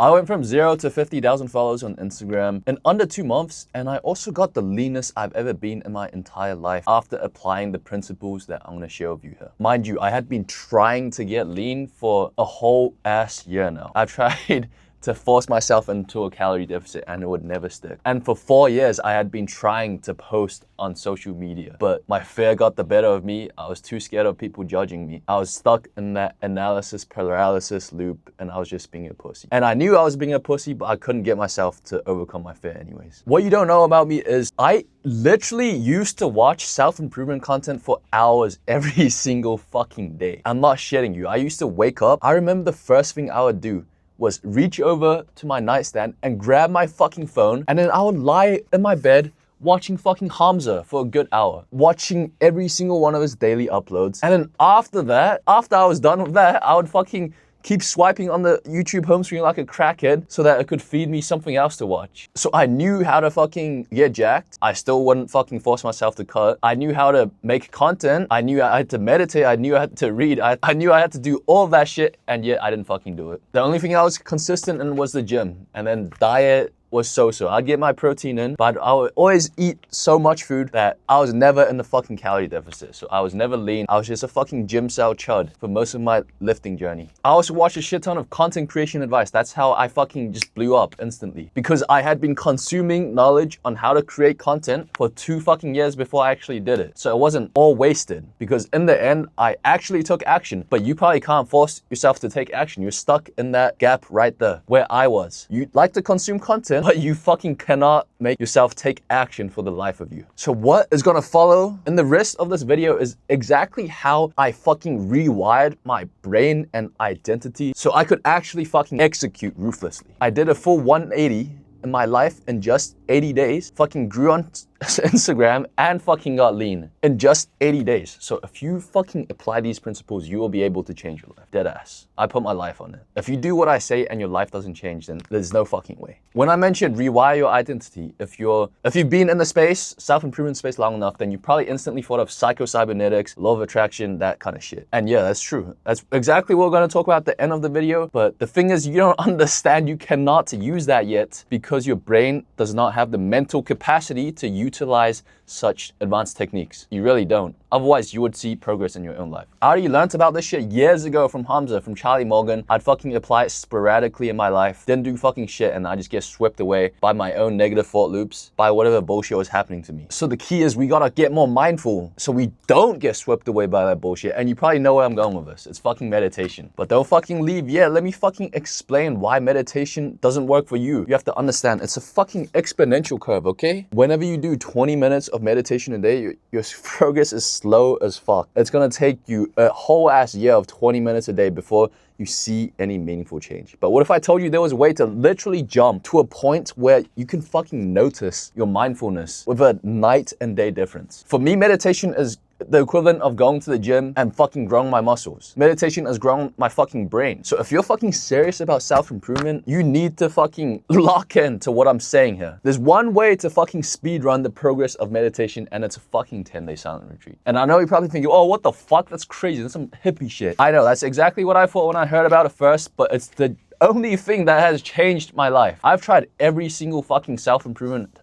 I went from 0 to 50,000 followers on Instagram in under 2 months, and I also got the leanest I've ever been in my entire life after applying the principles that I'm gonna share with you here. Mind you, I had been trying to get lean for a whole ass year now. I've tried to force myself into a calorie deficit and it would never stick. And for 4 years, I had been trying to post on social media, but my fear got the better of me. I was too scared of people judging me. I was stuck in that analysis paralysis loop and I was just being a pussy. And I knew I was being a pussy, but I couldn't get myself to overcome my fear anyways. What you don't know about me is I literally used to watch self-improvement content for hours every single fucking day. I'm not shitting you. I used to wake up. I remember the first thing I would do was reach over to my nightstand and grab my fucking phone, and then I would lie in my bed watching fucking Hamza for a good hour, watching every single one of his daily uploads. And then after that, after I was done with that, I would fucking keep swiping on the YouTube home screen like a crackhead so that it could feed me something else to watch. So I knew how to fucking get jacked. I still wouldn't fucking force myself to cut. I knew how to make content. I knew I had to meditate. I knew I had to read. I knew I had to do all of that shit, and yet I didn't fucking do it. The only thing I was consistent in was the gym, and then diet was so-so. I'd get my protein in, but I would always eat so much food that I was never in the fucking calorie deficit. So I was never lean. I was just a fucking gym style chud for most of my lifting journey. I also watched a shit ton of content creation advice. That's how I fucking just blew up instantly, because I had been consuming knowledge on how to create content for 2 fucking years before I actually did it. So it wasn't all wasted, because in the end, I actually took action. But you probably can't force yourself to take action. You're stuck in that gap right there where I was. You like to consume content, but you fucking cannot make yourself take action for the life of you. So what is gonna follow in the rest of this video is exactly how I fucking rewired my brain and identity so I could actually fucking execute ruthlessly. I did a full 180 in my life in just 80 days, fucking grew on Instagram and fucking got lean in just 80 days. So if you fucking apply these principles, you will be able to change your life. Dead ass. I put my life on it. If you do what I say and your life doesn't change, then there's no fucking way. When I mentioned rewire your identity, if you've been in the space, self-improvement space long enough, then you probably instantly thought of psycho-cybernetics, law of attraction, that kind of shit. And yeah, that's true. That's exactly what we're gonna talk about at the end of the video. But the thing is, you don't understand you cannot use that yet because your brain does not have the mental capacity to utilize such advanced techniques. You really don't. Otherwise, you would see progress in your own life. I already learned about this shit years ago from Hamza, from Charlie Morgan. I'd fucking apply it sporadically in my life, didn't do fucking shit, and I just get swept away by my own negative thought loops, by whatever bullshit was happening to me. So the key is we gotta get more mindful so we don't get swept away by that bullshit. And you probably know where I'm going with this. It's fucking meditation. But don't fucking leave yet. Let me fucking explain why meditation doesn't work for you. You have to understand, it's a fucking exponential curve, okay? Whenever you do 20 minutes of meditation a day, your progress is slow as fuck. It's gonna take you a whole ass year of 20 minutes a day before you see any meaningful change. But what if I told you there was a way to literally jump to a point where you can fucking notice your mindfulness with a night and day difference? For me, meditation is the equivalent of going to the gym and fucking growing my muscles. Meditation has grown my fucking brain. So if you're fucking serious about self-improvement, you need to fucking lock in to what I'm saying here. There's one way to fucking speed run the progress of meditation, and it's a fucking 10-day silent retreat. And I know you're probably thinking, oh, what the fuck? That's crazy. That's some hippie shit. I know, that's exactly what I thought when I heard about it first, but it's the only thing that has changed my life. I've tried every single fucking self-improvement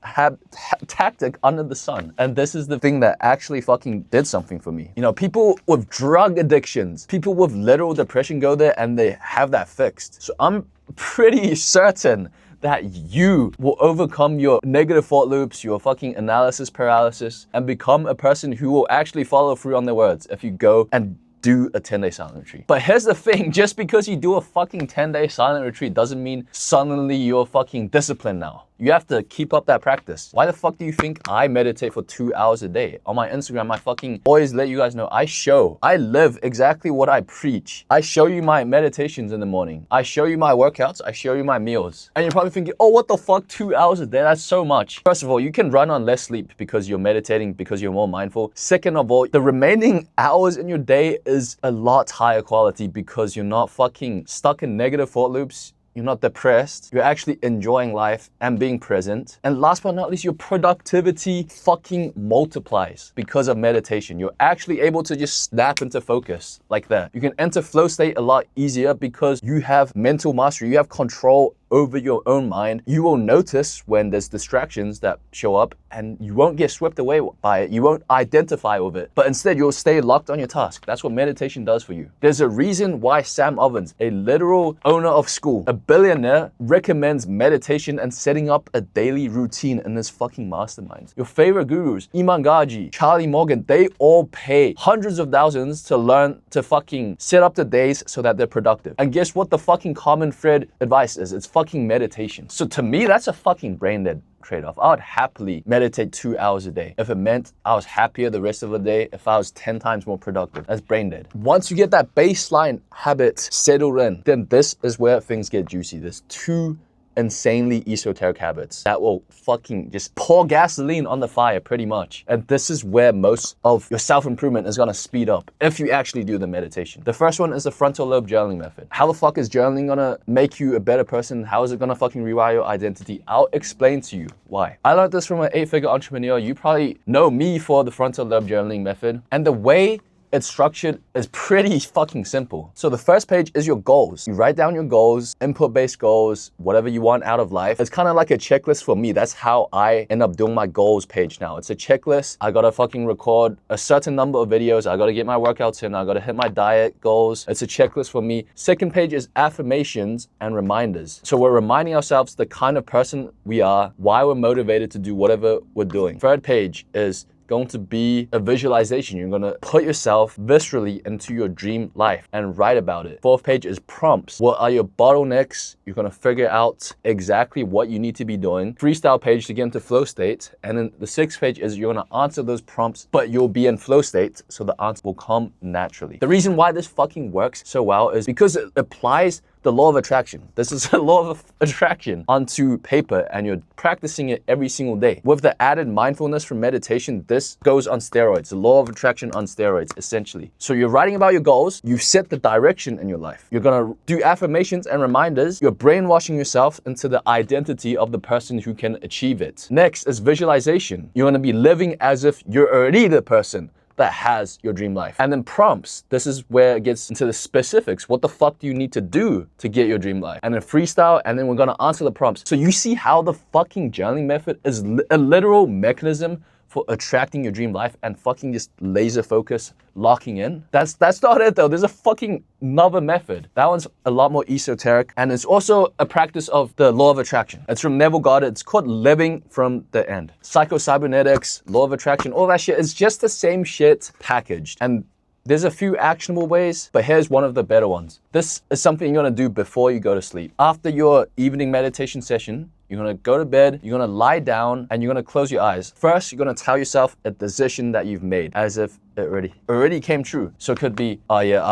tactic under the sun. And this is the thing that actually fucking did something for me. You know, people with drug addictions, people with literal depression go there and they have that fixed. So I'm pretty certain that you will overcome your negative thought loops, your fucking analysis paralysis, and become a person who will actually follow through on their words if you go and do a 10-day silent retreat. But here's the thing, just because you do a fucking 10-day silent retreat doesn't mean suddenly you're fucking disciplined now. You have to keep up that practice. Why the fuck do you think I meditate for 2 hours a day? On my Instagram, I fucking always let you guys know I live exactly what I preach. I show you my meditations in the morning. I show you my workouts. I show you my meals. And you're probably thinking, oh, what the fuck, 2 hours a day? That's so much. First of all, you can run on less sleep because you're meditating, because you're more mindful. Second of all, the remaining hours in your day is a lot higher quality because you're not fucking stuck in negative thought loops. You're not depressed. You're actually enjoying life and being present. And last but not least, your productivity fucking multiplies because of meditation. You're actually able to just snap into focus like that. You can enter flow state a lot easier because you have mental mastery. You have control over your own mind, you will notice when there's distractions that show up and you won't get swept away by it. You won't identify with it, but instead you'll stay locked on your task. That's what meditation does for you. There's a reason why Sam Ovens, a literal owner of school, a billionaire, recommends meditation and setting up a daily routine in his fucking masterminds. Your favorite gurus, Iman Gaji, Charlie Morgan, they all pay hundreds of thousands to learn to fucking set up the days so that they're productive. And guess what the fucking common thread advice is? It's fucking meditation. So to me, that's a fucking brain dead trade-off. I would happily meditate 2 hours a day if it meant I was happier the rest of the day, if I was 10 times more productive. That's brain dead. Once you get that baseline habit settled in, then this is where things get juicy. There's two insanely esoteric habits that will fucking just pour gasoline on the fire pretty much. And this is where most of your self-improvement is gonna speed up if you actually do the meditation. The first one is the frontal lobe journaling method. How the fuck is journaling gonna make you a better person? How is it gonna fucking rewire your identity? I'll explain to you why. I learned this from an 8-figure entrepreneur. You probably know me for the frontal lobe journaling method. And the way it's structured is pretty fucking simple. So the first page is your goals. You write down your goals, input-based goals, whatever you want out of life. It's kind of like a checklist for me. That's how I end up doing my goals page now. It's a checklist. I gotta fucking record a certain number of videos. I gotta get my workouts in. I gotta hit my diet goals. It's a checklist for me. Second page is affirmations and reminders. So we're reminding ourselves the kind of person we are, why we're motivated to do whatever we're doing. Third page is going to be a visualization. You're gonna put yourself viscerally into your dream life and write about it. Fourth page is prompts. What are your bottlenecks? You're gonna figure out exactly what you need to be doing. Freestyle page to get into flow state. And then the sixth page is you're gonna answer those prompts, but you'll be in flow state, so the answer will come naturally. The reason why this fucking works so well is because it applies the law of attraction. This is a law of attraction onto paper, and you're practicing it every single day. With the added mindfulness from meditation, this goes on steroids. The law of attraction on steroids, essentially. So you're writing about your goals, you've set the direction in your life. You're gonna do affirmations and reminders. You're brainwashing yourself into the identity of the person who can achieve it. Next is visualization. You're gonna be living as if you're already the person that has your dream life. And then prompts. This is where it gets into the specifics. What the fuck do you need to do to get your dream life? And then freestyle, and then we're gonna answer the prompts. So you see how the fucking journaling method is a literal mechanism for attracting your dream life and fucking just laser focus, locking in. That's not it though. There's a fucking another method. That one's a lot more esoteric, and it's also a practice of the law of attraction. It's from Neville Goddard. It's called living from the end. Psycho-cybernetics, law of attraction, all that shit is just the same shit packaged. And there's a few actionable ways, but here's one of the better ones. This is something you're gonna do before you go to sleep. After your evening meditation session, you're gonna go to bed, you're gonna lie down, and you're gonna close your eyes. First, you're gonna tell yourself a decision that you've made as if it already came true. So it could be, oh yeah,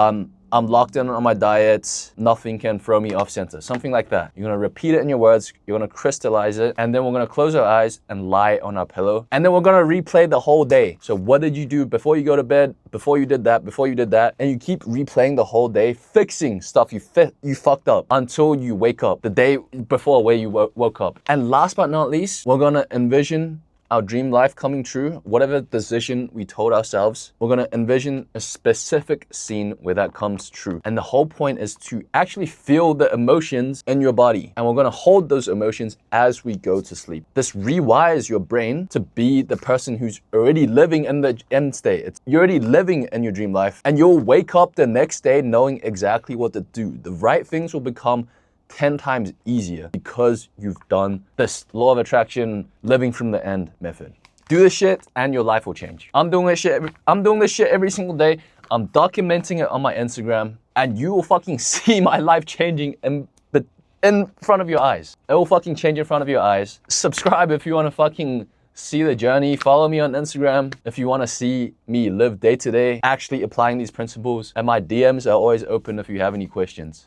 I'm locked in on my diet, nothing can throw me off center, something like that. You're gonna repeat it in your words, you're gonna crystallize it, and then we're gonna close our eyes and lie on our pillow. And then we're gonna replay the whole day. So what did you do before you go to bed, before you did that, before you did that, and you keep replaying the whole day, fixing stuff you fucked up until you wake up, the day before where you woke up. And last but not least, we're gonna envision our dream life coming true. Whatever decision we told ourselves, we're gonna envision a specific scene where that comes true. And the whole point is to actually feel the emotions in your body. And we're gonna hold those emotions as we go to sleep. This rewires your brain to be the person who's already living in the end state. You're already living in your dream life, and you'll wake up the next day knowing exactly what to do. The right things will become 10 times easier because you've done this law of attraction, living from the end method. Do this shit and your life will change. I'm doing this shit every single day. I'm documenting it on my Instagram, and you will fucking see my life changing in front of your eyes. It will fucking change in front of your eyes. Subscribe if you want to fucking see the journey. Follow me on Instagram if you want to see me live day to day, actually applying these principles. And my DMs are always open if you have any questions.